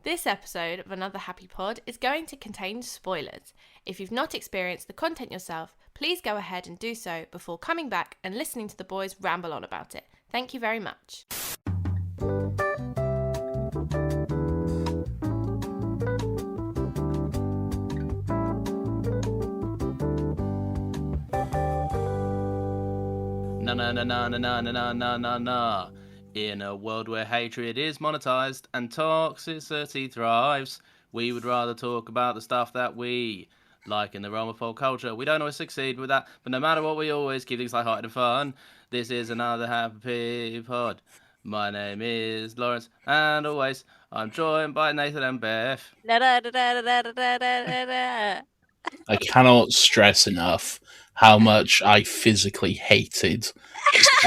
This episode of Another Happy Pod is going to contain spoilers. If you've not experienced the content yourself, please go ahead and do so before coming back and listening to the boys ramble on about it. Thank you very much. Na na na na na na na na na na. In a world where hatred is monetized and toxicity thrives, we would rather talk about the stuff that we like in the realm of pop culture. We don't always succeed with that, but no matter what, we always keep things lighthearted and fun. This is Another Happy Pod. My name is Lawrence, and always I'm joined by Nathan and Beth. I cannot stress enough how much I physically hated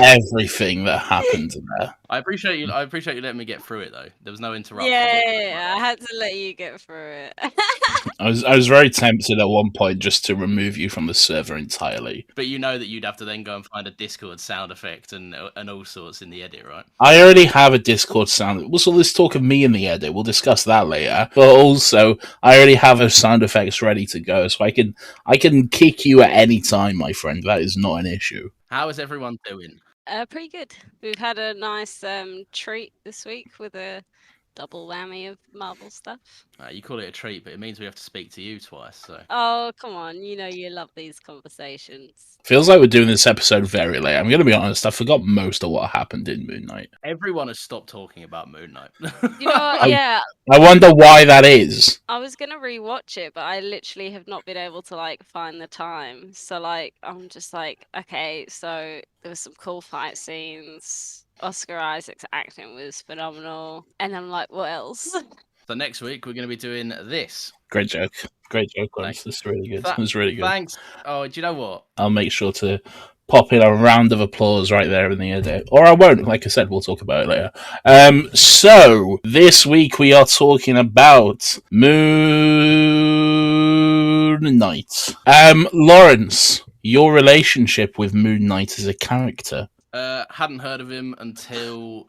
everything that happened there. I appreciate you letting me get through it though. There was no interruption. Yeah, I had to let you get through it. I was very tempted at one point just to remove you from the server entirely. But you know that you'd have to then go and find a Discord sound effect and all sorts in the edit, right? I already have a Discord sound. So let's talk of me in the edit. We'll discuss that later. But also, I already have a sound effects ready to go, so I can kick you at any time, my friend. That is not an issue. How is everyone doing? Pretty good. We've had a nice treat this week with a double whammy of Marvel stuff. You call it a treat, but it means we have to speak to you twice. So. Oh, come on. You know you love these conversations. Feels like we're doing this episode very late. I'm going to be honest, I forgot most of what happened in Moon Knight. Everyone has stopped talking about Moon Knight. You know what? Yeah. I wonder why that is. I was going to rewatch it, but I literally have not been able to, find the time. So, I'm just okay, so there was some cool fight scenes. Oscar Isaac's acting was phenomenal. And I'm like, what else? So next week we're going to be doing this. Great joke, Lawrence. This is really good. That was really good. Thanks. Oh, do you know what? I'll make sure to pop in a round of applause right there in the edit. Or I won't. Like I said, we'll talk about it later. So, this week we are talking about Moon Knight. Lawrence, your relationship with Moon Knight as a character? Hadn't heard of him until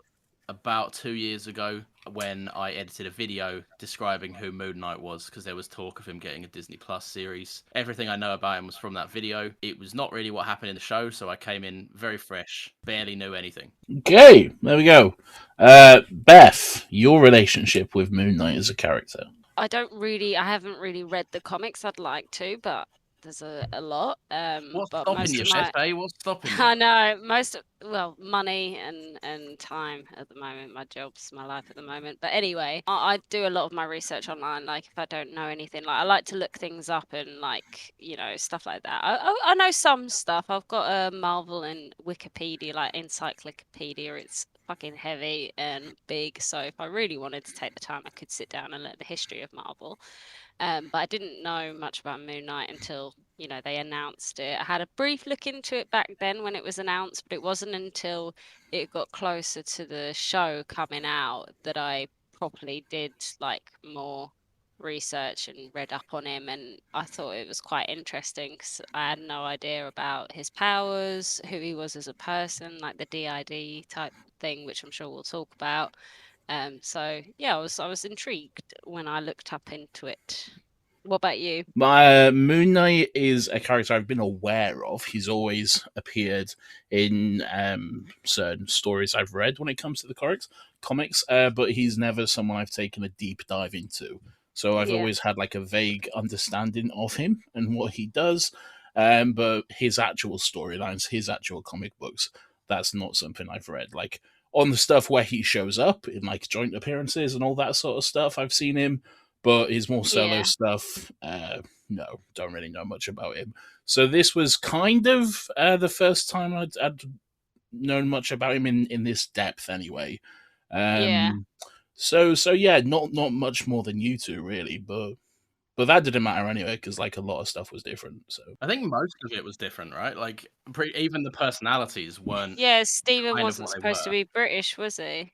about 2 years ago when I edited a video describing who Moon Knight was, because there was talk of him getting a Disney Plus series. Everything I know about him was from that video. It was not really what happened in the show, so I came in very fresh, barely knew anything. Okay, there we go. Beth, your relationship with Moon Knight as a character? I haven't really read the comics. I'd like to, but there's a lot. What's but stopping you, Beth? What's stopping you? I know, money and time at the moment. My job's my life at the moment. But anyway, I do a lot of my research online. If I don't know anything, I like to look things up and stuff like that. I know some stuff. I've got a Marvel and Wikipedia, encyclopedia. It's fucking heavy and big. So if I really wanted to take the time, I could sit down and learn the history of Marvel. But I didn't know much about Moon Knight until, they announced it. I had a brief look into it back then when it was announced, but it wasn't until it got closer to the show coming out that I properly did, more research and read up on him. And I thought it was quite interesting because I had no idea about his powers, who he was as a person, the DID type thing, which I'm sure we'll talk about. So yeah, I was intrigued when I looked up into it. What about you? Moon Knight is a character I've been aware of. He's always appeared in certain stories I've read when it comes to the comics, but he's never someone I've taken a deep dive into. So I've always had a vague understanding of him and what he does, but his actual storylines, his actual comic books, that's not something I've read. On the stuff where he shows up in joint appearances and all that sort of stuff, I've seen him, but his more solo stuff, no, don't really know much about him. So this was kind of the first time I'd known much about him in this depth anyway. So yeah, not much more than you two really, but that didn't matter anyway, because a lot of stuff was different. So I think most of it was different, right? Even the personalities weren't. Yeah, Stephen wasn't supposed to be British, was he?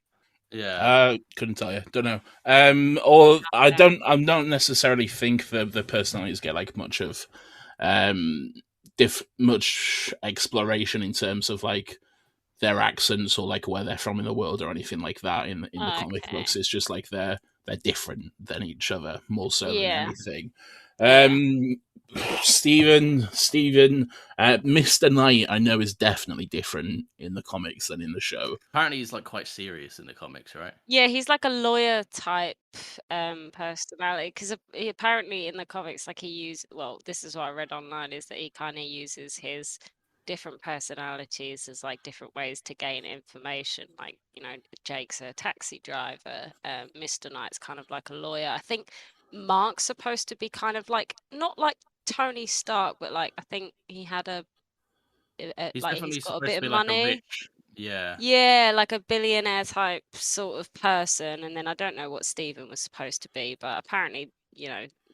Yeah. Couldn't tell you. Don't know. Or I don't necessarily think the personalities get much of much exploration in terms of their accents or where they're from in the world or anything like that in the comic books. It's just their they're different than each other more so than Yeah. anything. Yeah. Stephen, Mr. Knight, I know is definitely different in the comics than in the show. Apparently, he's like quite serious in the comics, right? Yeah, he's like a lawyer type personality because apparently in the comics, like well, this is what I read online, is that he kind of uses his different personalities as like different ways to gain information. Like, Jake's a taxi driver, Mr. Knight's kind of like a lawyer. I think Mark's supposed to be kind of like, not like Tony Stark, but like I think he had He's like definitely he's got a supposed bit to of be like a money. rich. Yeah. Yeah, like a billionaire type sort of person. And then I don't know what Stephen was supposed to be, but apparently,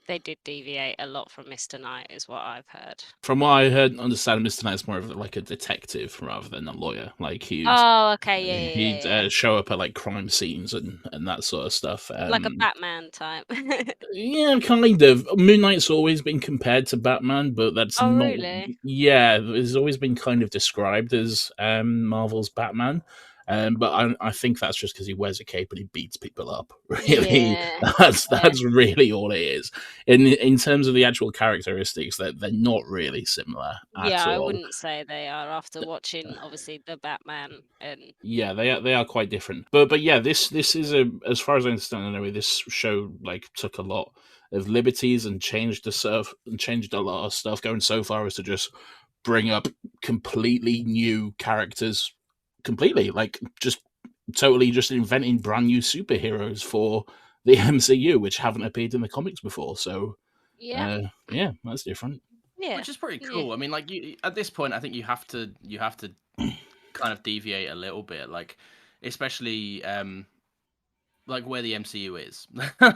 they did deviate a lot from Mr. Knight, is what I've heard. From what I heard and understand, Mr. Knight's more of like a detective rather than a lawyer. Like Oh, okay, yeah. show up at like crime scenes and that sort of stuff. Like a Batman type. Yeah, kind of. Moon Knight's always been compared to Batman, but that's Oh, not. really? Yeah, it's always been kind of described as Marvel's Batman. But I think that's just because he wears a cape and he beats people up. Really, Yeah. that's really all it is. In terms of the actual characteristics, they're not really similar at Yeah, I all. wouldn't say they are after watching obviously the Batman and Yeah, they are quite different. But yeah, this is as far as I understand anyway, this show like took a lot of liberties and changed a lot of stuff, going so far as to just bring up completely new characters, completely like just totally just inventing brand new superheroes for the MCU, which haven't appeared in the comics before. So yeah, that's different. yeah. Which is pretty Yeah. cool. I mean, like at this point, I think you have to kind of deviate a little bit, like especially like where the MCU is.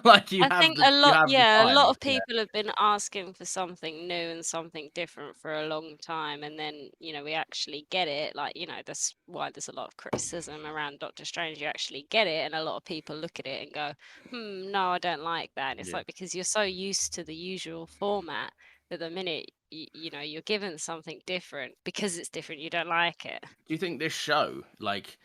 Like I think a you lot, have the yeah, a time. lot of Yeah. people have been asking for something new and something different for a long time, and then we actually get it. Like that's why there's a lot of criticism around Doctor Strange. You actually get it, and a lot of people look at it and go, no, I don't like that. And it's Yeah. like, because you're so used to the usual format that the minute you're given something different, because it's different, you don't like it. Do you think this show, like,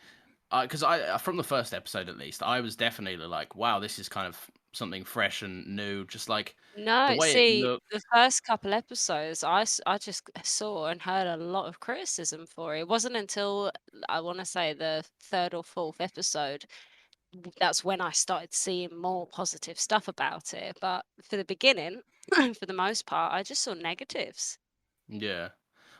because I from the first episode at least, I was definitely like, wow, this is kind of something fresh and new. Just like the No, way it see, looked. the first couple episodes, I just saw and heard a lot of criticism for it. It wasn't until I want to say the third or fourth episode that's when I started seeing more positive stuff about it. But for the beginning, for the most part, I just saw negatives. Yeah,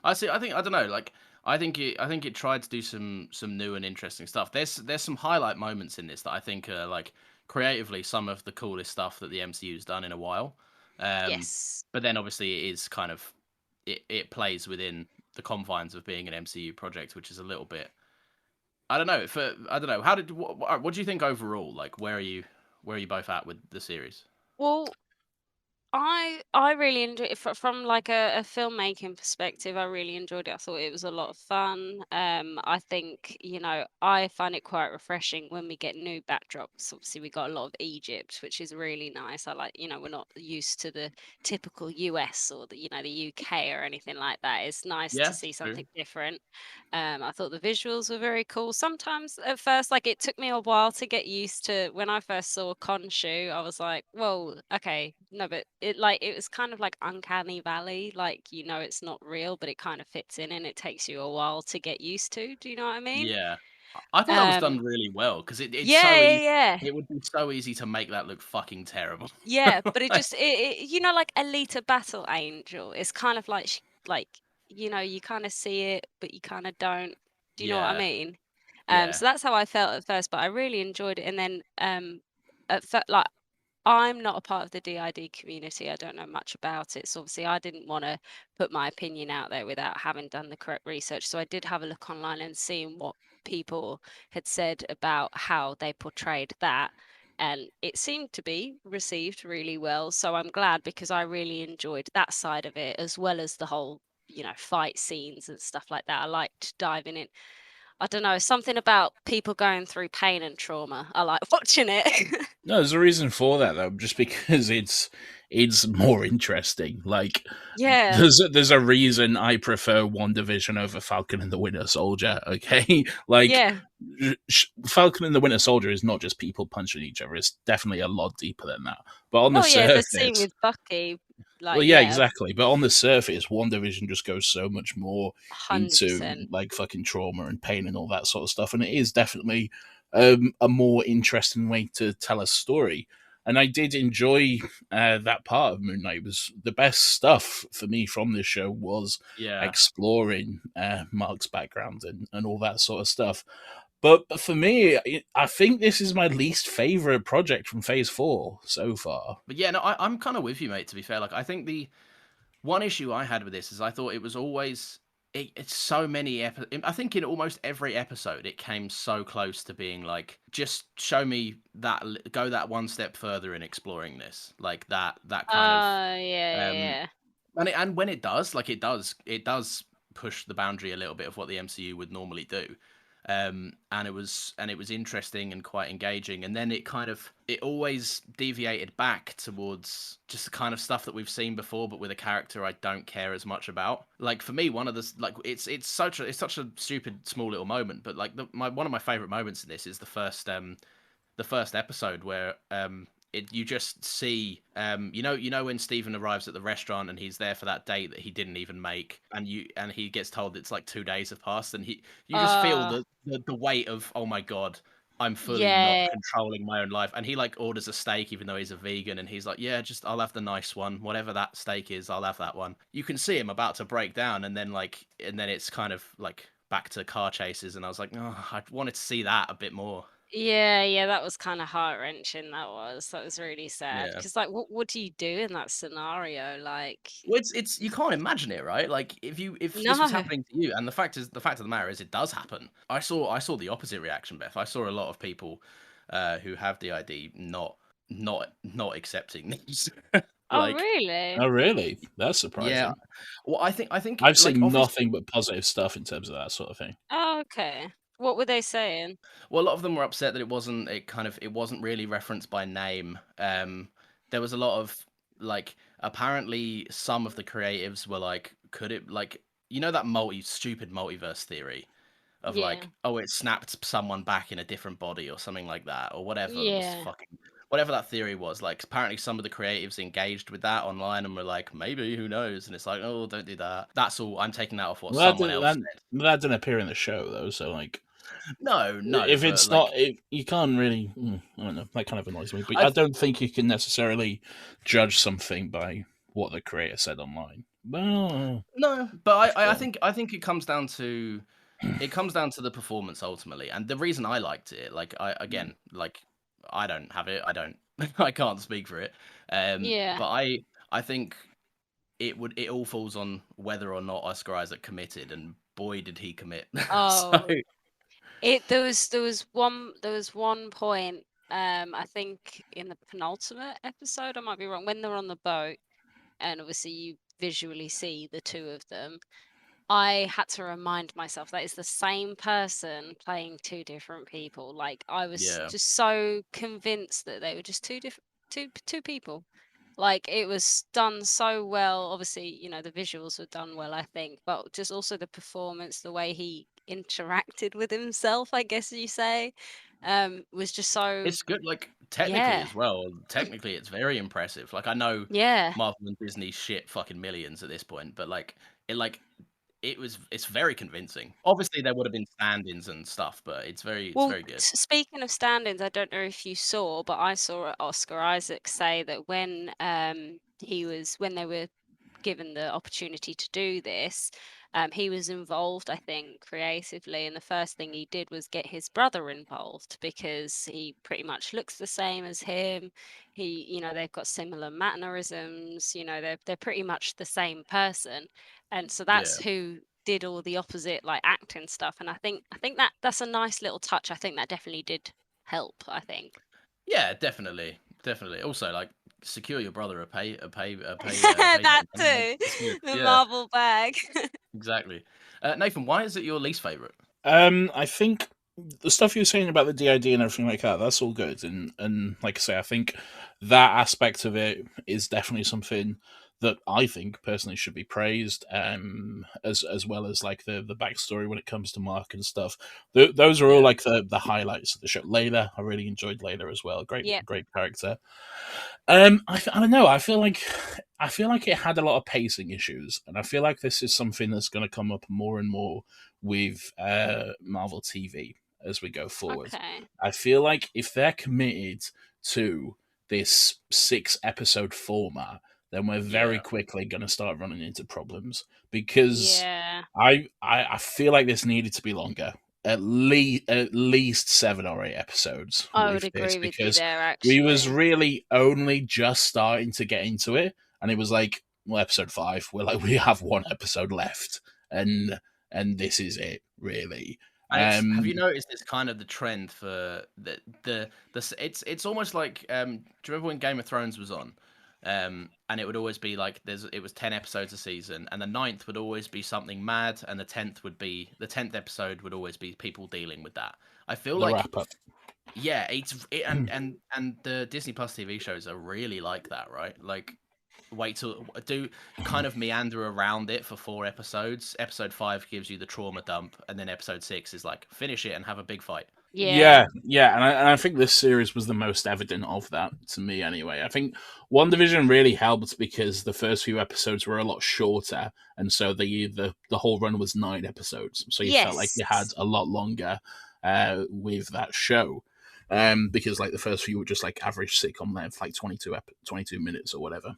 I see. I think I don't know. Like I think it tried to do some new and interesting stuff. There's some highlight moments in this that I think are like creatively some of the coolest stuff that the MCU's done in a while. Yes. But then obviously it is kind of it plays within the confines of being an MCU project, which is a little bit. I don't know. I don't know. What do you think overall? Like where are you both at with the series? Well, I really enjoyed it from like a filmmaking perspective. I really enjoyed it. I thought it was a lot of fun. I think I find it quite refreshing when we get new backdrops. Obviously, we got a lot of Egypt, which is really nice. I like we're not used to the typical US or the UK or anything like that. It's nice Yeah, to see true. something different. I thought the visuals were very cool. Sometimes at first, like it took me a while to get used to when I first saw Khonshu. I was like, "Whoa, okay, no," but it was kind of like Uncanny Valley. Like it's not real, but it kind of fits in, and it takes you a while to get used to. Do you know what I mean? Yeah, I thought that was done really well because it's Yeah, so yeah, easy. yeah. It would be so easy to make that look fucking terrible. Yeah, but it just like Alita Battle Angel. It's kind of like you kind of see it, but you kind of don't. Do you know what I Yeah, mean? yeah, So that's how I felt at first, but I really enjoyed it. And then like I'm not a part of the DID community. I don't know much about it. So obviously I didn't want to put my opinion out there without having done the correct research. So I did have a look online and seeing what people had said about how they portrayed that. And it seemed to be received really well. So I'm glad, because I really enjoyed that side of it, as well as the whole, fight scenes and stuff like that. I liked diving in. I don't know, something about people going through pain and trauma. I like watching it. No, there's a reason for that though, just because it's more interesting. Like, Yeah. there's a reason I prefer WandaVision over Falcon and the Winter Soldier. Okay, like Yeah. Falcon and the Winter Soldier is not just people punching each other. It's definitely a lot deeper than that. But on the Oh yeah, the scene surface, with Bucky, well, like yeah, yeah, exactly. But on the surface, WandaVision just goes so much more into 100%. like fucking trauma and pain and all that sort of stuff, and it is definitely a more interesting way to tell a story. And I did enjoy that part of Moon Knight. It was the best stuff for me from this show was Yeah. exploring Mark's background and all that sort of stuff. But for me, I think this is my least favorite project from Phase 4 so far. But yeah, no, I'm kind of with you, mate. To be fair, like I think the one issue I had with this is I thought it was always it's so many I think in almost every episode it came so close to being like just show me that go that one step further in exploring this like that kind of Yeah, um yeah. and when it does like it does push the boundary a little bit of what the MCU would normally do. And it was interesting and quite engaging, and then it always deviated back towards just the kind of stuff that we've seen before, but with a character I don't care as much about. Like for me, one of the like it's such a stupid small little moment, but like one of my favorite moments in this is the first episode where you just see you know when Stephen arrives at the restaurant and he's there for that date that he didn't even make, and he gets told it's like 2 days have passed, and you just feel the weight of, oh my god, I'm fully not Yeah. controlling my own life. And he like orders a steak even though he's a vegan, and he's like, yeah, just I'll have the nice one, whatever that steak is, I'll have that one. You can see him about to break down, and then it's kind of like back to car chases, and I was like, oh, I wanted to see that a bit more. Yeah, that was kind of heart-wrenching. That was really sad. Yeah. Because like, what do you do in that scenario? Like, Well, it's you can't imagine it, right? Like if this was no. happening to you, and the fact of the matter is, it does happen. I saw the opposite reaction, Beth. I saw a lot of people who have the ID not accepting these. Oh, Like, really? Oh, really? That's yeah. surprising. Well, I think I've like seen obviously, nothing but positive stuff in terms of that sort of thing. Oh, okay. What were they saying? well, a lot of them were upset that it wasn't really referenced by name. There was a lot of like apparently some of the creatives were like, could it like that stupid multiverse theory of Yeah. like, oh, it snapped someone back in a different body or something like that, or Yeah. whatever that theory was. Like apparently some of the creatives engaged with that online and were like, maybe, who knows? And it's like, oh, don't do that. That's all. I'm taking that off what Well, someone else said. that didn't appear in the show though, so like, No, if but it's like, not, you can't really. I don't know. That kind of annoys me. But I I don't think you can necessarily judge something by what the creator said online. Well, no, but I Sure. think it comes down to the performance ultimately, and the reason I liked it, like I don't have it, I don't, I can't speak for it, Yeah. but I think it all falls on whether or not Oscar Isaac committed, and boy did he commit. Oh, So there was one point, I think in the penultimate episode, I might be wrong, when they're on the boat, and obviously you visually see the two of them. I had to remind myself that is the same person playing two different people. Like I was yeah, just so convinced that they were just two people. Like it was done so well. Obviously, the visuals were done well, I think, but just also the performance, the way he interacted with himself, I guess you say, was just so it's good. Like technically yeah, as well. Technically, it's very impressive. Like I know yeah. Marvel and Disney shit fucking millions at this point, but it's very convincing. Obviously, there would have been stand-ins and stuff, but it's Well, very good. speaking of stand-ins, I don't know if you saw, but I saw Oscar Isaac say that when when they were given the opportunity to do this, he was involved, I think, creatively, and the first thing he did was get his brother involved because he pretty much looks the same as him. They've got similar mannerisms. They're pretty much the same person, and so that's Yeah, who did all the opposite like acting stuff. And I think that's a nice little touch. I think that definitely did help. I think yeah, definitely, definitely. Also, like secure your brother a that payment. too, It's good. the Yeah, Marvel bag. exactly. Nathan, why is it your least favorite? I think the stuff you're saying about the DID and everything like that, that's all good. And like I say, I think that aspect of it is definitely something that I think personally should be praised, as well as like the backstory when it comes to Mark and stuff. Those are all Yeah. like the highlights of the show. Layla, I really enjoyed Layla as well. Yeah. Great character. I don't know. I feel like it had a lot of pacing issues, and I feel like this is something that's going to come up more and more with Marvel TV as we go forward. Okay. I feel like if they're committed to this 6-episode format, then we're very Yeah. quickly going to start running into problems because Yeah. I feel like this needed to be longer. At least 7 or 8 episodes I would with this, agree with you because there, we was actually. really only just starting to get into it, and it was like, well, episode 5, we're like, we have 1 episode left, and this is it, really. And have you noticed it's kind of the trend for it's almost like do you remember when Game of Thrones was on? And it would always be like it was 10 episodes a season, and the 9th would always be something mad, and the 10th episode would always be people dealing with that. I feel The like wrap up. yeah, and the Disney Plus TV shows are really like that, right? Like wait till do kind of meander around it for 4 episodes. Episode 5 gives you the trauma dump, and then episode 6 is like finish it and have a big fight. Yeah. Yeah, and I think this series was the most evident of that to me. Anyway, I think WandaVision really helped because the first few episodes were a lot shorter, and so the whole run was 9 episodes, so you felt like you had Yes. a lot longer with that show. Because like the first few were just like average sitcom length, like 22 minutes or whatever.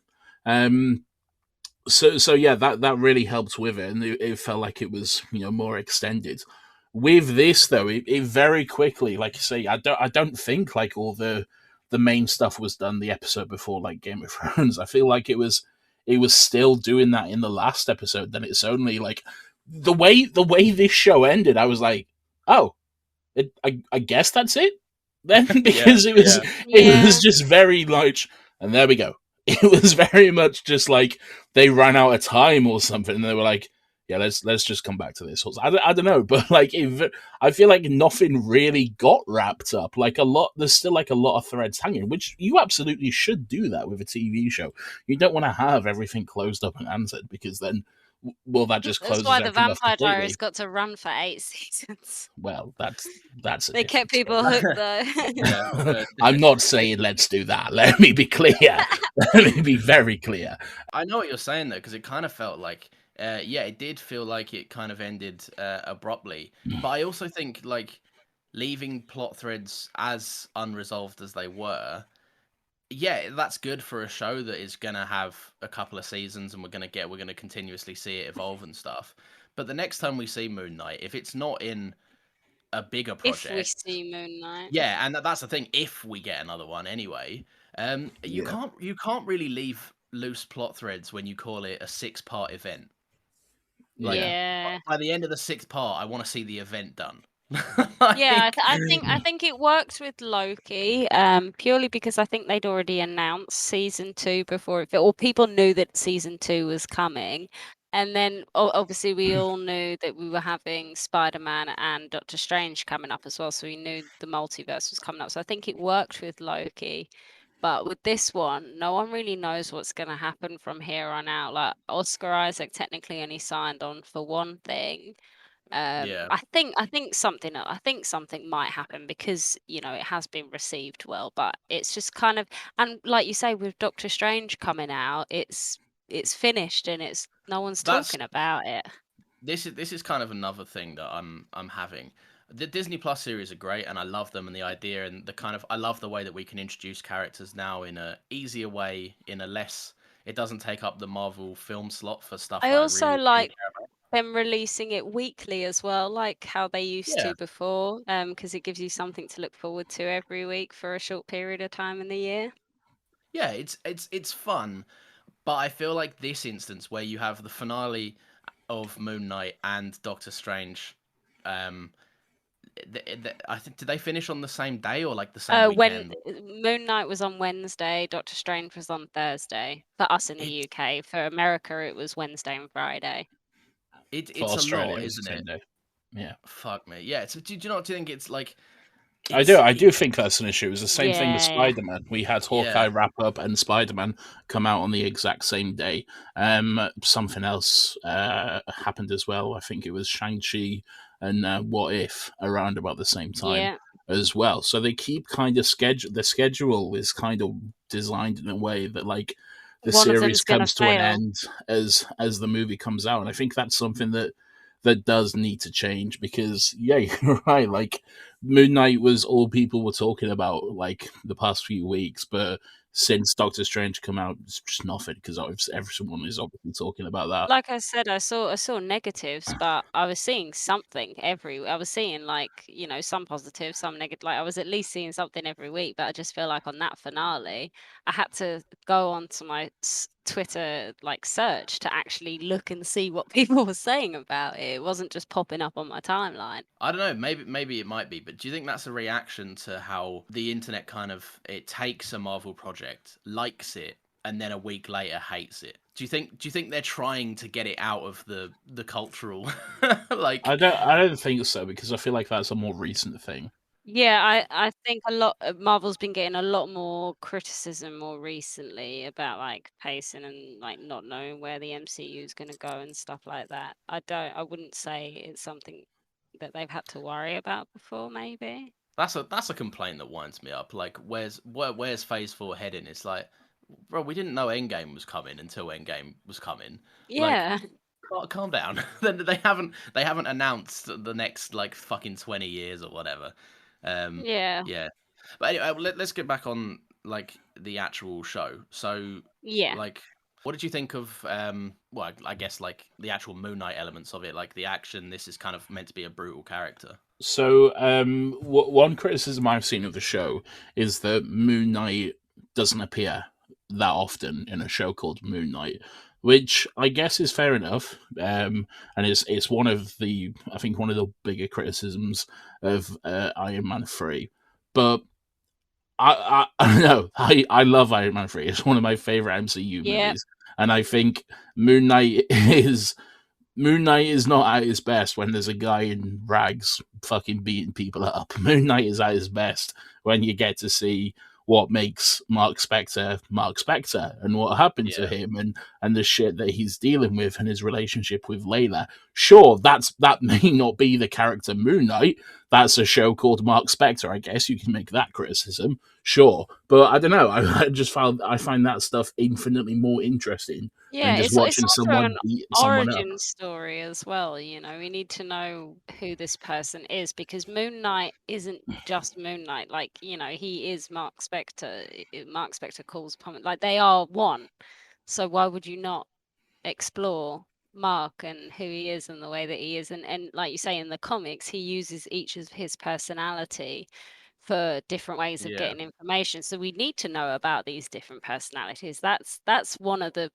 So yeah, that really helped with it, and it felt like it was more extended. With this though, it very quickly, like you say, I don't think like all the main stuff was done the episode before, like Game of Thrones. I feel like it was still doing that in the last episode. Then it's only like the way this show ended. I was like, oh, I guess that's it then, because it was just very large, and there we go. It was very much just like they ran out of time or something, and they were like, "Yeah, let's just come back to this." I don't know, but like, I feel like nothing really got wrapped up. Like there's still like a lot of threads hanging, which you absolutely should do that with a TV show. You don't want to have everything closed up and answered, because then, well, that just That's closes why the everything off Vampire completely. Diaries got to run for 8 seasons. Well, that's a They different kept people story. hooked, though. Yeah, I'm not saying let's do that. Let me be clear. Let me be very clear. I know what you're saying though, because it kind of felt like, it did feel like it kind of ended abruptly. But I also think like leaving plot threads as unresolved as they were, yeah, that's good for a show that is gonna have a couple of seasons, and we're gonna continuously see it evolve and stuff. But the next time we see Moon Knight, if it's not in a bigger If we project, see Moon Knight. yeah, and that's the thing. If we get another one anyway, you can't really leave loose plot threads when you call it a 6-part event. Like, Yeah. by the end of the 6th part, I want to see the event done. Yeah, I think it works with Loki, purely because I think they'd already announced season 2 before or people knew that season 2 was coming. And then obviously we all knew that we were having Spider-Man and Doctor Strange coming up as well, so we knew the multiverse was coming up. So I think it worked with Loki. But with this one, no one really knows what's going to happen from here on out. Like Oscar Isaac technically only signed on for one thing. Yeah. I think something might happen because it has been received well, but it's just kind of, and like you say, with Doctor Strange coming out, it's finished and it's no one's That's talking about it. this is kind of another thing that I'm having. The Disney Plus series are great, and I love them, and the idea and the kind of I love the way that we can introduce characters now in a easier way, in a less. It doesn't take up the Marvel film slot for stuff I that I also really like care about. them releasing it weekly as well, like how they used Yeah, to before, because it gives you something to look forward to every week for a short period of time in the year. yeah, it's fun, but I feel like this instance where you have the finale of Moon Knight and Doctor Strange, I think did they finish on the same day or like the same When weekend? Moon Knight was on Wednesday, Doctor Strange was on Thursday. For us in the It UK, for America, it was Wednesday and Friday. For it's a Australia, lot, it was the isn't same it? day. Yeah. Fuck me. Yeah. So do you know what? Do you think it's like? I do think that's an issue. It was the same thing with Yeah. Spider-Man. We had Hawkeye wrap up and Spider-Man come out on the exact same day. Something else happened as well. I think it was Shang-Chi and What If around about the same time Yeah. as well. So they keep kind of the schedule is kind of designed in a way that like the One of series them's gonna comes to an fail. end as the movie comes out. And I think that's something that does need to change because yeah, you're right. Like Moon Knight was all people were talking about like the past few weeks, but since Doctor Strange come out, it's just nothing because everyone is obviously talking about that. Like I said, I saw negatives, but I was seeing something I was seeing like, some positive, some negative. Like I was at least seeing something every week, but I just feel like on that finale, I had to go onto my Twitter like search to actually look and see what people were saying about it. It wasn't just popping up on my timeline. I don't know. Maybe it might be, but do you think that's a reaction to how the internet kind of it takes a Marvel project, likes it, and then a week later hates it? Do you think they're trying to get it out of the cultural like? I don't think so because I feel like that's a more recent thing. Yeah, I think a lot Marvel's been getting a lot more criticism more recently about like pacing and like not knowing where the MCU is going to go and stuff like that. I wouldn't say it's something that they've had to worry about before, maybe. That's a complaint that winds me up. Like, where's Phase 4 heading? It's like, bro, we didn't know Endgame was coming until Endgame was coming. Like, Yeah. calm down. They haven't announced the next like fucking 20 years or whatever. Yeah. Yeah. But anyway, let's get back on like the actual show. So, Yeah. like, what did you think of well, I guess like the actual Moon Knight elements of it, like the action. This is kind of meant to be a brutal character. So, one criticism I've seen of the show is that Moon Knight doesn't appear that often in a show called Moon Knight, which I guess is fair enough. And it's one of the I think one of the bigger criticisms of Iron Man 3. But I know I love Iron Man 3. It's one of my favorite MCU Yeah. movies, and I think Moon Knight Moon Knight is not at his best when there's a guy in rags fucking beating people up. Moon Knight is at his best when you get to see what makes Mark Spector and what happened to Yeah. him and the shit that he's dealing with and his relationship with Layla. Sure, that may not be the character Moon Knight. That's a show called Mark Spector. I guess you can make that criticism. Sure. But I don't know. I find that stuff infinitely more interesting Yeah, than just it's watching also an someone beat someone up. origin story as well, we need to know who this person is because Moon Knight isn't just Moon Knight. Like, he is Mark Spector. Mark Spector calls upon it. Like, they are one. So why would you not explore Mark and who he is and the way that he is? And like you say in the comics, he uses each of his personality for different ways of Yeah. getting information. So we need to know about these different personalities. That's one of the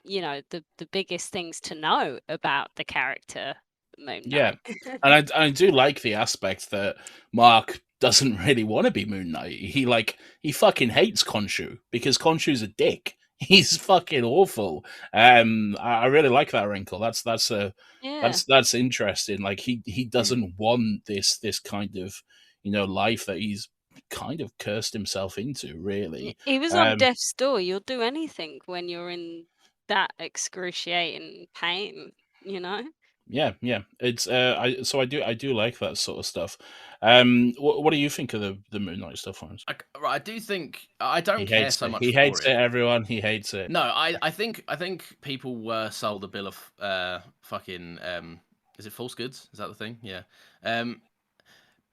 the biggest things to know about the character Moon Yeah, Knight. and I do like the aspect that Mark doesn't really want to be Moon Knight. He fucking hates Khonshu because Khonshu's a dick. He's fucking awful. I really like that wrinkle. Yeah. That's interesting. Like he doesn't want this kind of life that he's kind of cursed himself into. Really. He was on Um, death's door. You'll do anything when you're in that excruciating pain, you know? Yeah, yeah. It's I do like that sort of stuff. What do you think of the Moon Knight stuff, Hans? I do think I don't He care hates so it. much He for hates it. it. Everyone, he hates it. No, I think people were sold a bill of fucking is it false goods? Is that the thing? Yeah.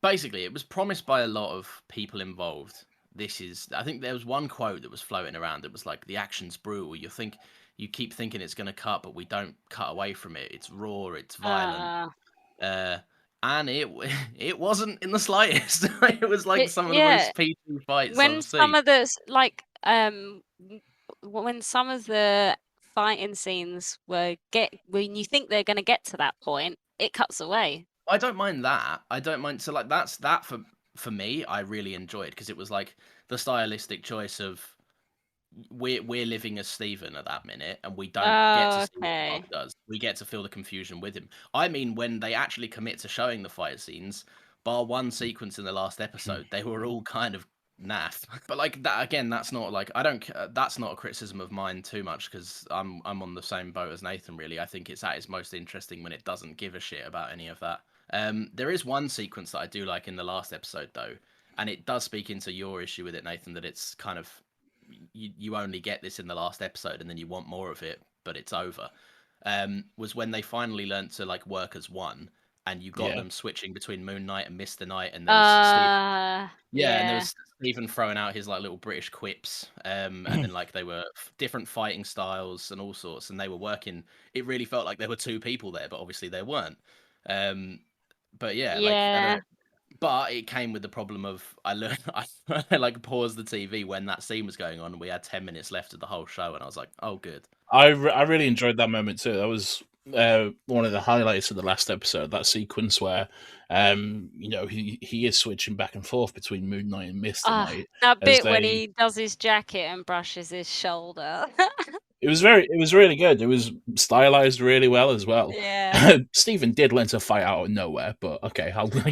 Basically, it was promised by a lot of people involved. I think there was one quote that was floating around that was like, the action's brutal. You keep thinking it's going to cut, but we don't cut away from it. It's raw, it's violent. And it wasn't in the slightest. It was like some of the yeah. most PG fights When I've some seen. of the when some of the fighting scenes when you think they're going to get to that point, it cuts away. I don't mind that. I don't mind. So like that's that for me. I really enjoyed because it was like the stylistic choice of we're living as Stephen at that minute, and we don't get to Oh, see what Mark okay. does. We get to feel the confusion with him. I mean, when they actually commit to showing the fight scenes, bar one sequence in the last episode, they were all kind of naff. But like that again, that's not like I don't. That's not a criticism of mine too much because I'm on the same boat as Nathan. Really, I think it's at its most interesting when it doesn't give a shit about any of that. There is one sequence that I do like in the last episode though, and it does speak into your issue with it, Nathan, that it's kind of you only get this in the last episode and then you want more of it, but it's over. Was when they finally learned to like work as one, and you got Yeah. them switching between Moon Knight and Mr. Knight, and there was Steve. Yeah, and there Yeah. was Stephen throwing out his like little British quips, and then like they were different fighting styles and all sorts, and they were working. It really felt like there were two people there, but obviously there weren't. But yeah, like I don't Yeah. know. But it came with the problem of I learned I like paused the TV when that scene was going on, and we had 10 minutes left of the whole show, and I was like, oh, good. I really enjoyed that moment too. That was one of the highlights of the last episode. That sequence where, you know, he is switching back and forth between Moon Knight and Mister Knight. That as bit when they- he does his jacket and brushes his shoulder. It was really good. It was stylized really well as well. Yeah. Stephen did learn to fight out of nowhere, but okay,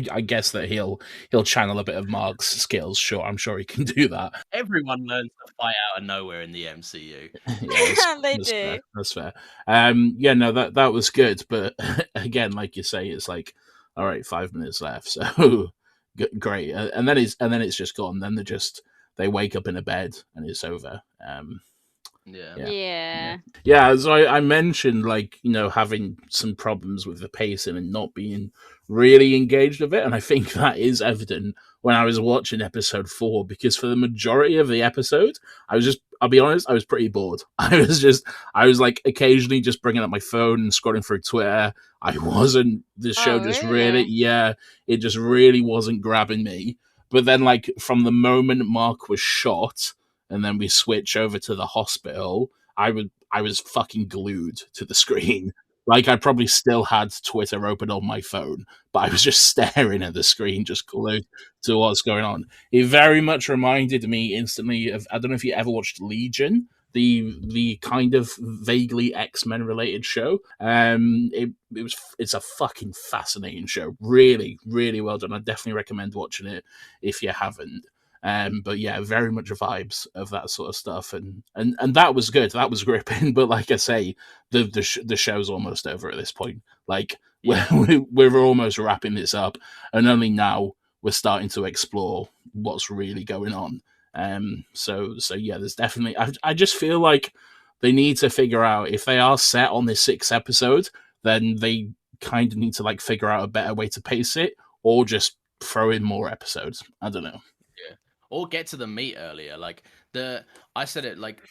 I guess that he'll channel a bit of Mark's skills. Sure, I'm sure he can do that. Everyone learns to fight out of nowhere in the MCU. Yeah, They that's do. fair. That's fair. Yeah, no, that was good, but again, like you say, it's like, all right, 5 minutes left, so great, and then it's just gone. Then they wake up in a bed and it's over. Yeah. Yeah, so I mentioned, like, you know, having some problems with the pacing and not being really engaged with it, and I think that is evident when I was watching episode 4, because for the majority of the episode, I'll be honest, I was pretty bored. I was like occasionally just bringing up my phone and scrolling through Twitter. The show just really, it just really wasn't grabbing me. But then, like, from the moment Mark was shot, and then we switch over to the hospital, I was fucking glued to the screen. Like, I probably still had Twitter open on my phone, but I was just staring at the screen, just glued to what's going on. It very much reminded me instantly of, I don't know if you ever watched Legion, the kind of vaguely X-Men related show. It's a fucking fascinating show. Really, really well done. I definitely recommend watching it if you haven't. But yeah, very much vibes of that sort of stuff, and that was good. That was gripping. But like I say, the show's almost over at this point. Like, we're almost wrapping this up, and only now we're starting to explore what's really going on. So yeah, there's definitely. I just feel like they need to figure out if they are set on this 6th episode, then they kind of need to like figure out a better way to pace it, or just throw in more episodes. I don't know. Or get to the meat earlier. Like I said it like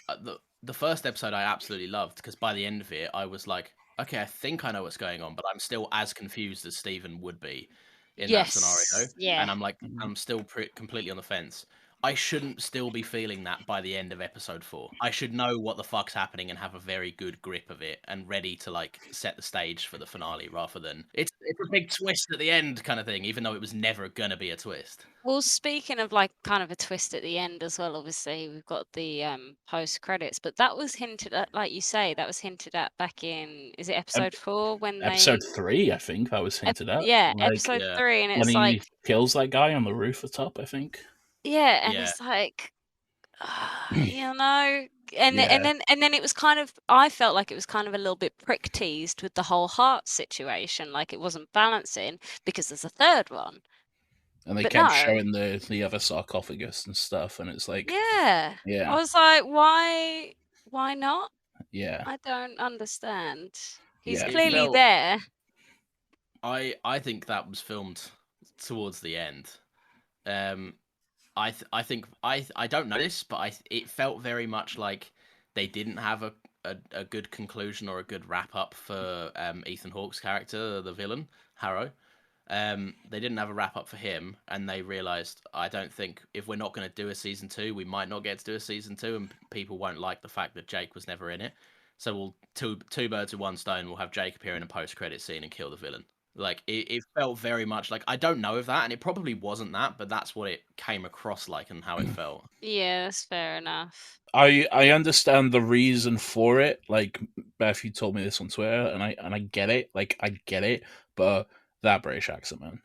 the first episode I absolutely loved, because by the end of it I was like, okay, I think I know what's going on, but I'm still as confused as Stephen would be in that scenario. Yeah. And I'm like, I'm still completely on the fence. I shouldn't still be feeling that by the end of episode 4. I should know what the fuck's happening and have a very good grip of it and ready to like set the stage for the finale, rather than it's a big twist at the end kind of thing, even though it was never gonna be a twist. Well, speaking of like kind of a twist at the end as well, obviously we've got the post credits, but that was hinted at, like you say, that was hinted at back in, is it episode 4 when episode 3, I think that was hinted at. Yeah, like, episode 3, and when it's he like kills that guy on the roof atop, I think. yeah, and Yeah. it's like you know, and Yeah. then it was kind of, I felt like it was kind of a little bit prick teased with the whole heart situation, like it wasn't balancing because there's a third one. And they But kept no. showing the other sarcophagus and stuff, and it's like, Yeah. yeah, I was like, why not? yeah. I don't understand. He's Yeah. It clearly felt- there. I think that was filmed towards the end. I think I don't know this, but it felt very much like they didn't have a good conclusion or a good wrap up for Ethan Hawke's character, the villain Harrow. They didn't have a wrap up for him, and they realized, I don't think if we're not going to do a season 2, we might not get to do a season 2, and people won't like the fact that Jake was never in it. So we'll two birds with one stone. We'll have Jake appear in a post credit scene and kill the villain. Like it felt very much like, I don't know of that, and it probably wasn't that, but that's what it came across like and how it felt. Yeah, that's fair enough. I understand the reason for it. Like Beth, you told me this on Twitter, and I get it. Like I get it, but that British accent, man.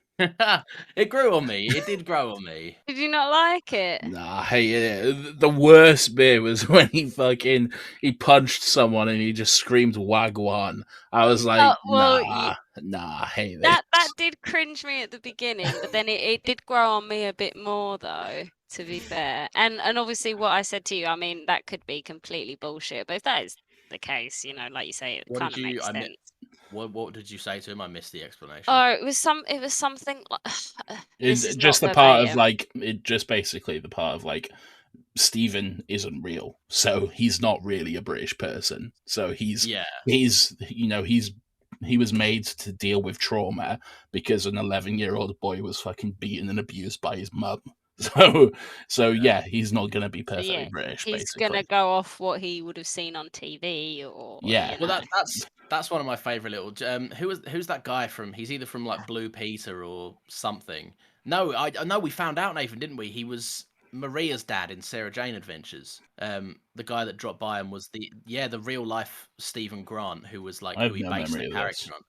It grew on me. It did grow on me. Did you not like it? Nah, I hated it. The worst bit was when he punched someone and he just screamed "Wagwan." I was like, Well, nah, I hate that this. did cringe me at the beginning, but then it did grow on me a bit more though, to be fair. And obviously what I said to you, I mean, that could be completely bullshit, but if that is the case, you know, like you say, it What kind did of you? makes I mi- sense. What did you say to him? I missed the explanation. Oh, it was something like this is Just not the part of verbatim. like it. Just basically the part of like Stephen isn't real, so he's not really a British person. So Yeah. he was made to deal with trauma because an 11-year-old boy was fucking beaten and abused by his mum. So yeah, he's not gonna be So perfectly yeah, British, he's gonna basically. go off what he would have seen on TV or Yeah. you Well, know. that's one of my favorite little. Who's that guy from? He's either from like Blue Peter or something. No, I know we found out, Nathan, didn't we? He was Maria's dad in Sarah Jane Adventures. The guy that dropped by him was the real life Stephen Grant, who was like I who have he no based the memory of this. character on.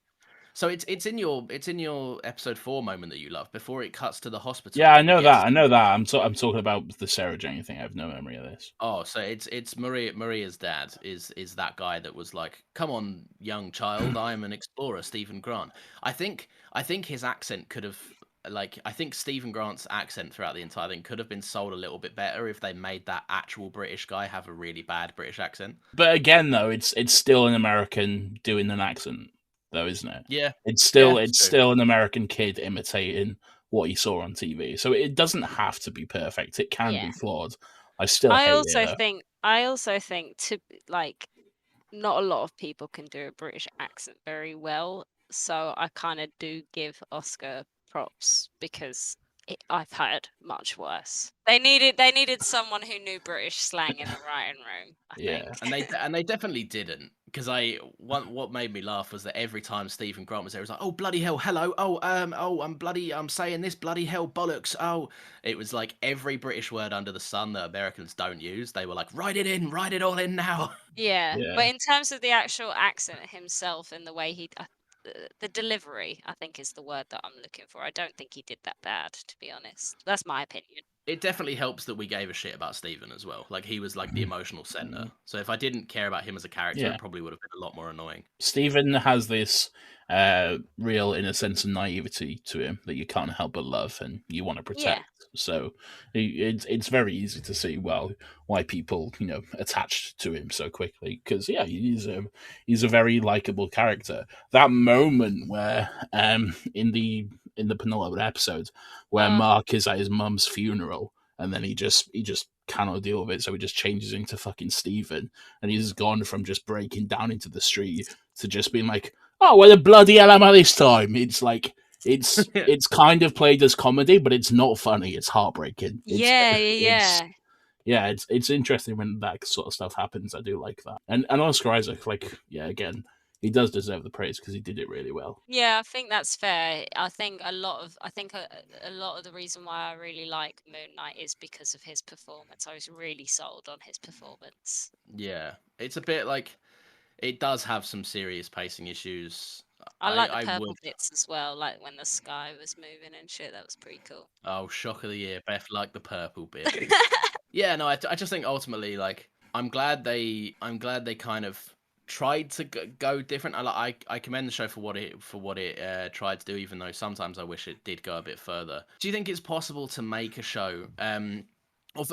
So it's in your episode 4 moment that you love before it cuts to the hospital Yeah, I and we know get to that. I see. know that. I'm talking about the Sarah Jane thing. I have no memory of this. Oh, so it's Maria's dad is that guy that was like, "Come on, young child, I am an explorer, Stephen Grant." I think his accent could have I think Stephen Grant's accent throughout the entire thing could have been sold a little bit better if they made that actual British guy have a really bad British accent. But again, though, it's still an American doing an accent, though, isn't it? Yeah, It's yeah, still it's it's true. still an American kid imitating what he saw on TV. So it doesn't have to be perfect. It can Yeah. be flawed. I still hate it though. I also think to like not a lot of people can do a British accent very well, so I kind of do give Oscar props because I've heard much worse. They needed someone who knew British slang in the writing room, I Yeah. think. And they definitely didn't, because what made me laugh was that every time Stephen Grant was there, it was like, "Oh bloody hell, hello, I'm saying this, bloody hell, bollocks." Oh, it was like every British word under the sun that Americans don't use, they were like, "Write it in, write it all in now." Yeah, Yeah. but in terms of the actual accent himself and the way the delivery, I think is the word that I'm looking for. I don't think he did that bad, to be honest. That's my opinion. It definitely helps that we gave a shit about Stephen as well. Like, he was like the emotional center. So if I didn't care about him as a character, Yeah. it probably would have been a lot more annoying. Stephen has this real innocence and naivety to him that you can't help but love and you want to protect. So it's very easy to see why people attached to him so quickly, because he's a very likable character. That moment where in the penultimate episode where Mark is at his mum's funeral and then he just cannot deal with it, so he just changes into fucking Stephen, and he's gone from just breaking down into the street to just being like, "Oh, where the bloody hell am I this time?" It's like it's kind of played as comedy, but it's not funny. It's heartbreaking. It's interesting when that sort of stuff happens. I do like that, and Oscar Isaac, again, he does deserve the praise because he did it really well. Yeah, I think that's fair. I think a lot of the reason why I really like Moon Knight is because of his performance. I was really sold on his performance. Yeah, it's a bit like, it does have some serious pacing issues. I like the I purple would. bits as well, like when the sky was moving and shit. That was pretty cool. Oh, shock of the year, Beth liked the purple bit. Yeah, no, I just think ultimately, like, I'm glad they kind of tried to go different. I commend the show for what it tried to do, even though sometimes I wish it did go a bit further. Do you think it's possible to make a show, or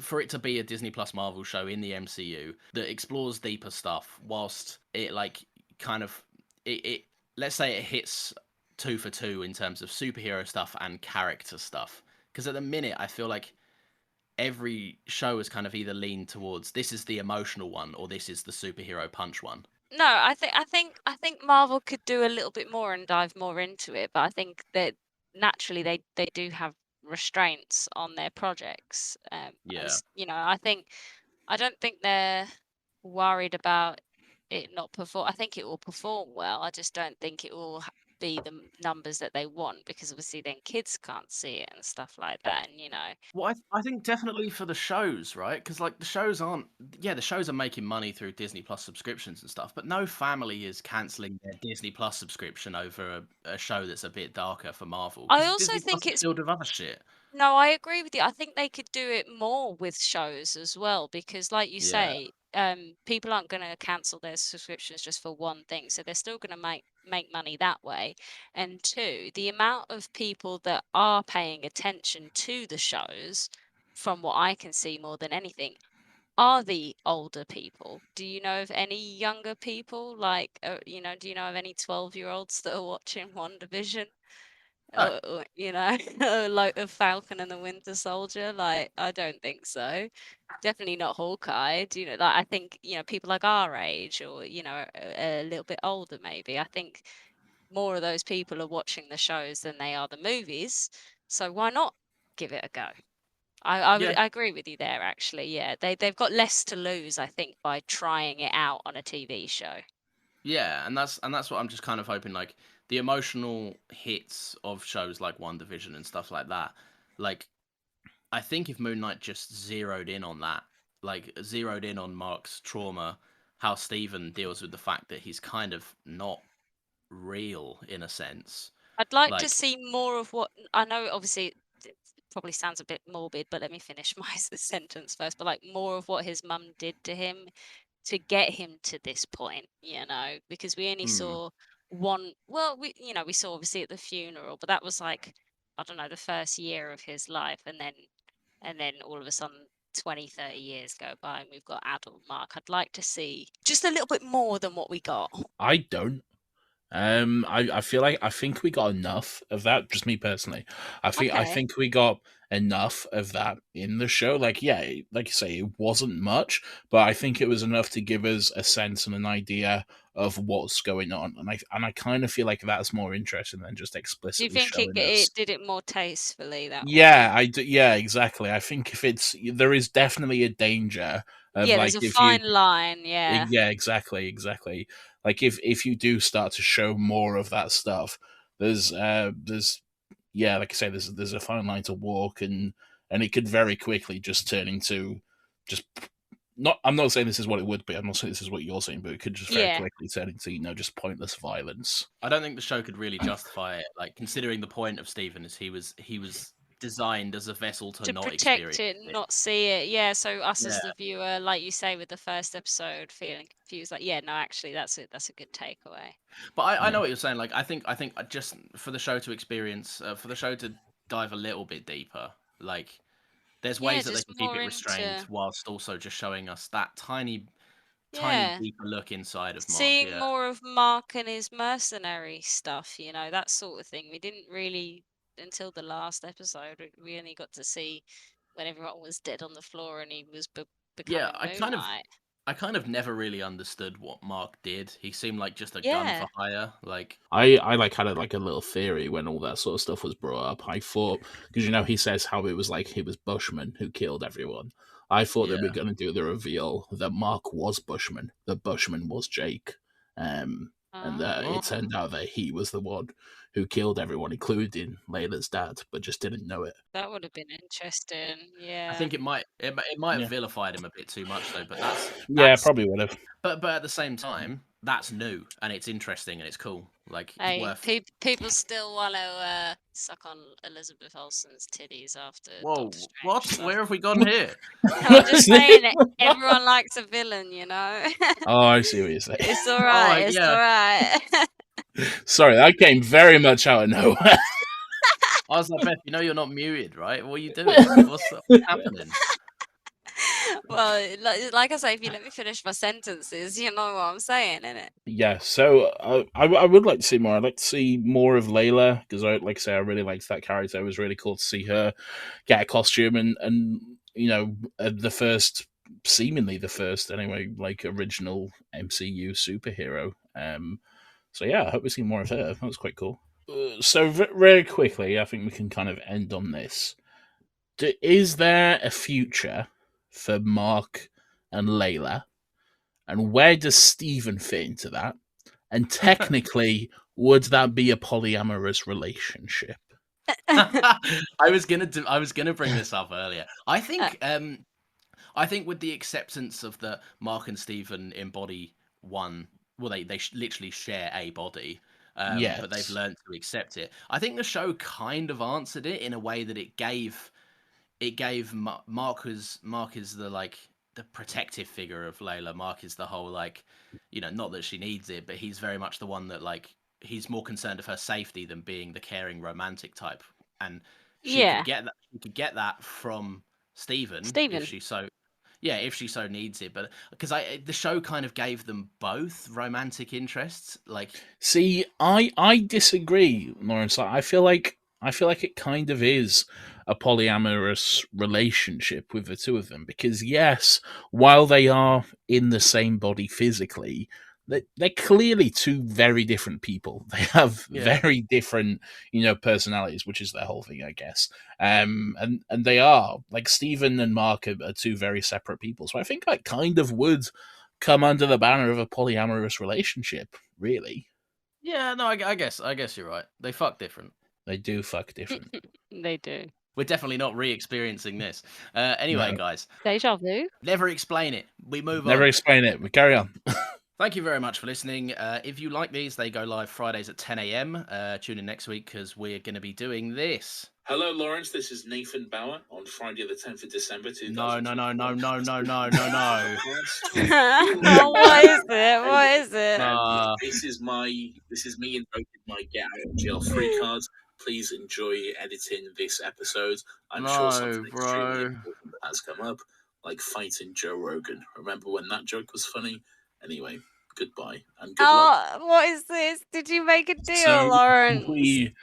for it to be a Disney Plus Marvel show in the MCU that explores deeper stuff, whilst it let's say it hits 2 for 2 in terms of superhero stuff and character stuff? Because at the minute, I feel like every show has kind of either leaned towards, this is the emotional one or this is the superhero punch one. No, I think Marvel could do a little bit more and dive more into it, but I think that naturally they do have restraints on their projects. Yeah. I don't think they're worried about it not perform. I think it will perform well. I just don't think it will be the numbers that they want, because obviously then kids can't see it and stuff like that, and Well, I think definitely for the shows, right? Because like the shows aren't, yeah, the shows are making money through Disney Plus subscriptions and stuff, but no family is canceling their Disney Plus subscription over a show that's a bit darker for Marvel. I Because also Disney Plus think is it's filled with other shit. No, I agree with you. I think they could do it more with shows as well, because like you Yeah. say, people aren't going to cancel their subscriptions just for one thing, so they're still going to make money that way. And two, the amount of people that are paying attention to the shows, from what I can see more than anything, are the older people. Do you know of any younger people, like do you know of any 12-year-olds that are watching WandaVision? No. Or like a Falcon and the Winter Soldier? Like, I don't think so. Definitely not Hawkeye. Like, I think, people like our age, or, a little bit older maybe. I think more of those people are watching the shows than they are the movies. So why not give it a go? I Yeah. agree with you there, actually. Yeah, they've got less to lose, I think, by trying it out on a TV show. Yeah, and that's what I'm just kind of hoping, like the emotional hits of shows like WandaVision and stuff like that. Like, I think if Moon Knight just zeroed in on that, like zeroed in on Mark's trauma, how Stephen deals with the fact that he's kind of not real in a sense. I'd like to Like, see more of what I know. Obviously, it probably sounds a bit morbid, but let me finish my sentence first. But like more of what his mum did to him to get him to this point, because we only saw one. Well, we saw obviously at the funeral, but that was like, I don't know, the first year of his life, and then all of a sudden 20, 30 years go by and we've got adult Mark. I'd like to see just a little bit more than what we got. I don't. I think we got enough of that. Just me personally, I Okay. think we got enough of that in the show. Like, yeah, like you say, it wasn't much, but I think it was enough to give us a sense and an idea of what's going on. And I kind of feel like that's more interesting than just Do you explicitly think showing us. it did it more tastefully that way? Yeah, I do. Yeah, exactly. I think there is definitely a danger of Yeah, like there's a if you. fine line. Yeah. Yeah, exactly. Like if you do start to show more of that stuff, there's yeah, like I say, there's a fine line to walk, and it could very quickly just turn into just not. I'm not saying this is what it would be. I'm not saying this is what you're saying, but it could just very Yeah. quickly turn into just pointless violence. I don't think the show could really justify it. Like, considering the point of Stephen is he was designed as a vessel to not protect experience it, it. not see it. Yeah, so us as Yeah. the viewer, like you say with the first episode, feeling confused, like, yeah, no, actually that's it. That's a good takeaway. But I know what you're saying. Like, I think just for the show to experience, for the show to dive a little bit deeper, like there's Yeah, ways that they just can keep more it restrained into whilst also just showing us that tiny yeah, deeper look inside of Mark. seeing Yeah. more of Mark and his mercenary stuff, that sort of thing. We didn't really, until the last episode, we only got to see when everyone was dead on the floor and he was becoming Yeah, Moon Knight. I kind of never really understood what Mark did. He seemed like just a gun Yeah. for hire. Like, I like had a little theory when all that sort of stuff was brought up. I thought, because he says how it was like it was Bushman who killed everyone. I thought they were going to do the reveal that Mark was Bushman, that Bushman was Jake, and that it turned out that he was the one who killed everyone, including Layla's dad, but just didn't know it. That would have been interesting. Yeah. I think it might have vilified him a bit too much though. But that's yeah, probably would have. But at the same time, that's new and it's interesting and it's cool. Like, Hey, worth. people still want to suck on Elizabeth Olsen's titties after. Whoa! Doctor Strange What? stuff. Where have we gone here? I'm just saying, everyone likes a villain, Oh, I see what you're saying. It's all right. It's yeah. all right. Sorry, that came very much out of nowhere. I was like, Beth, you're not muted, right? What are you doing? What's happening? Well, like I say, if you let me finish my sentences, you know what I'm saying, innit? Yeah, so I would like to see more. I'd like to see more of Layla, because like I say, I really liked that character. It was really cool to see her get a costume and seemingly the first anyway, like original MCU superhero. So yeah, I hope we see more of her. That was quite cool. So very quickly, I think we can kind of end on this. Is there a future for Mark and Layla? And where does Stephen fit into that? And technically, would that be a polyamorous relationship? I was gonna bring this up earlier. I think with the acceptance of the Mark and Stephen embody one, well, they literally share a body, but they've Yes. learned to accept it. I think the show kind of answered it in a way that it gave Mark is the like the protective figure of Layla. Mark is the whole like, not that she needs it, but he's very much the one that like he's more concerned of her safety than being the caring romantic type. And she Yeah. could get that. She could get that from Stephen if she so. Yeah, if she so needs it, but because the show kind of gave them both romantic interests, like. See, I disagree, Lawrence. I feel like it kind of is a polyamorous relationship with the two of them because yes, while they are in the same body physically, they're clearly two very different people. They have very different, personalities, which is their whole thing, I guess. And they are like Stephen and Mark are two very separate people. So I think that kind of would come under the banner of a polyamorous relationship, really. Yeah, no, I guess you're right. They fuck different. They do fuck different. They do. We're definitely not re-experiencing this. Anyway, No. guys. Deja vu? Never explain it. We move on. Never explain it. We carry on. Thank you very much for listening. If you like these, they go live Fridays at 10 a.m. Tune in next week because we're going to be doing this. Hello, Lawrence. This is Nathan Bauer on Friday the 10th of December. No. Oh, what is it? What is it? This is me invoking my get out of jail free cards. Please enjoy editing this episode. I'm sure something extremely important has come up, like fighting Joe Rogan. Remember when that joke was funny? Anyway, goodbye and good luck. What is this? Did you make a deal, So Lawrence? we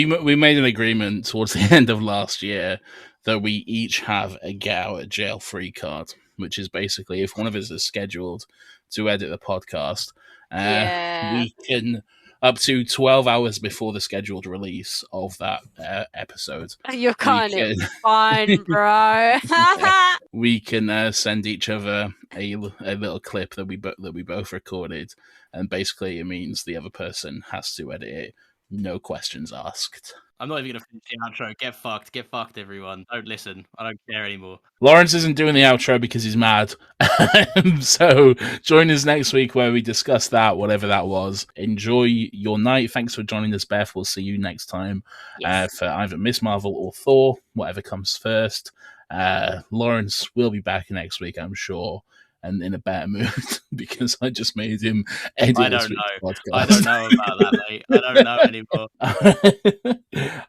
made an agreement towards the end of last year that we each have a get out of jail free card, which is basically if one of us is scheduled to edit the podcast, we can up to 12 hours before the scheduled release of that episode. You're kind of fine, bro. We can send each other a little clip that we both recorded, and basically it means the other person has to edit it, no questions asked. I'm not even going to finish the outro. Get fucked, everyone. Don't listen. I don't care anymore. Lawrence isn't doing the outro because he's mad. So join us next week where we discuss that, whatever that was. Enjoy your night. Thanks for joining us, Beth. We'll see you next time for either Miss Marvel or Thor, whatever comes first. Lawrence will be back next week, I'm sure, and in a better mood because I just made him edit this week's podcast. I don't know about that, mate. I don't know anymore.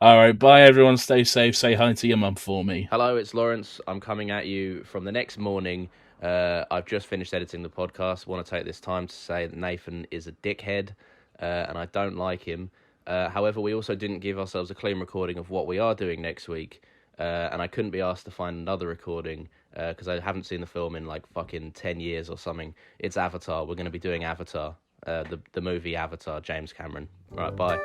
All right, bye everyone. Stay safe. Say hi to your mum for me. Hello, it's Lawrence. I'm coming at you from the next morning. I've just finished editing the podcast. I want to take this time to say that Nathan is a dickhead, and I don't like him. However, we also didn't give ourselves a clean recording of what we are doing next week, and I couldn't be asked to find another recording because I haven't seen the film in like fucking 10 years or something. It's Avatar. We're going to be doing Avatar, the movie Avatar, James Cameron. All right, bye.